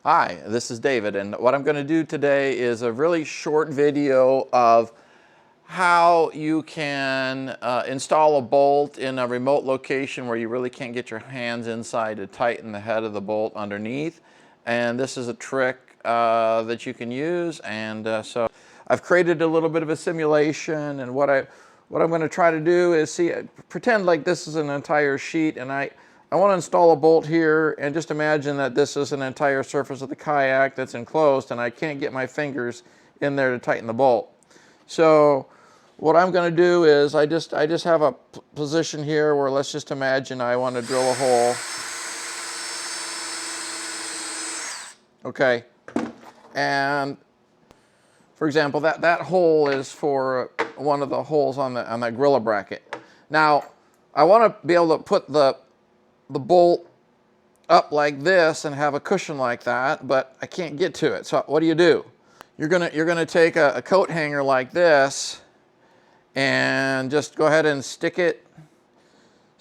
Hi, this is David, and what I'm going to do today is a really short video of how you can install a bolt in a remote location where you really can't get your hands inside to tighten the head of the bolt underneath. And this is a trick that you can use, and so I've created a little bit of a simulation, and what I'm going to try to do is pretend like this is an entire sheet, and I want to install a bolt here, and just imagine that this is an entire surface of the kayak that's enclosed, and I can't get my fingers in there to tighten the bolt. So what I'm going to do is I just have a position here where, let's just imagine I want to drill a hole. Okay, and for example, that hole is for one of the holes on that Gorilla bracket. Now I want to be able to put the bolt up like this and have a cushion like that, but I can't get to it. So what do? You're gonna take a coat hanger like this and just go ahead and stick it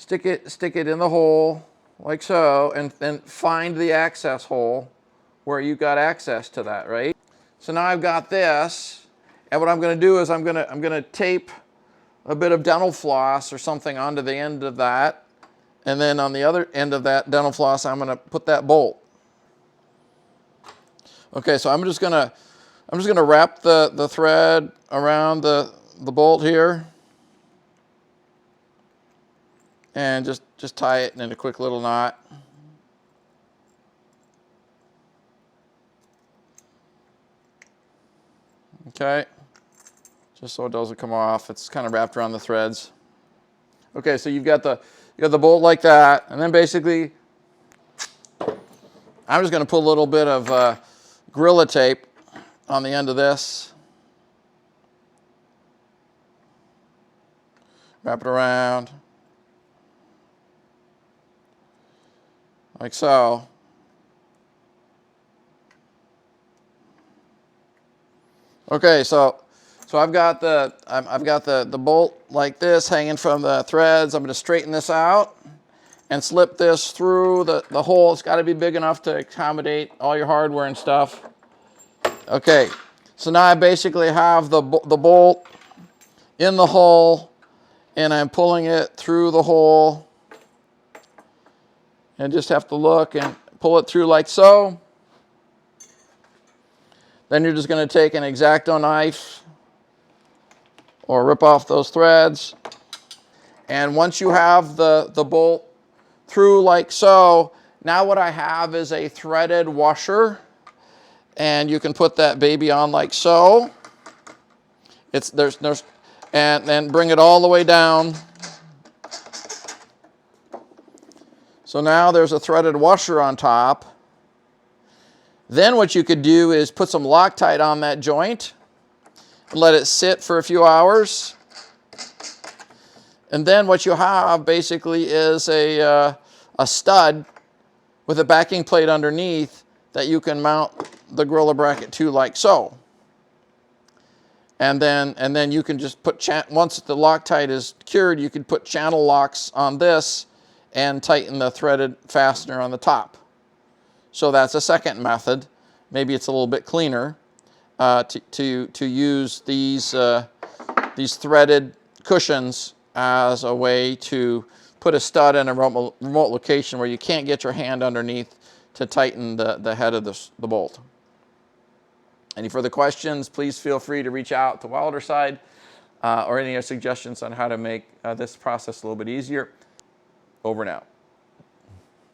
in the hole like so, and then find the access hole where you got access to that, right? So now I've got this, and what I'm gonna do is I'm gonna tape a bit of dental floss or something onto the end of that. And then on the other end of that dental floss, I'm going to put that bolt. Okay, so I'm just going to wrap the thread around the bolt here, and just tie it in a quick little knot. Okay, just so it doesn't come off. It's kind of wrapped around the threads. Okay, so you got the bolt like that, and then basically I'm just going to put a little bit of Gorilla tape on the end of this, wrap it around like so. Okay, so I've got the bolt like this hanging from the threads. I'm going to straighten this out and slip this through the hole. It's got to be big enough to accommodate all your hardware and stuff. Okay, so now I basically have the bolt in the hole, and I'm pulling it through the hole, and just have to look and pull it through like so. Then you're just going to take an X-Acto knife or rip off those threads, and once you have the bolt through like so, now what I have is a threaded washer, and you can put that baby on like so. And then bring it all the way down. So now there's a threaded washer on top. Then what you could do is put some Loctite on that joint and let it sit for a few hours. And then what you have basically is a stud with a backing plate underneath that you can mount the Gorilla bracket to like so. And then you can just put, once the Loctite is cured, you can put channel locks on this and tighten the threaded fastener on the top. So that's a second method. Maybe it's a little bit cleaner to use these threaded cushions as a way to put a stud in a remote location where you can't get your hand underneath to tighten the head of the bolt. Any further questions, please feel free to reach out to Wilderside or any other suggestions on how to make this process a little bit easier. Over and out.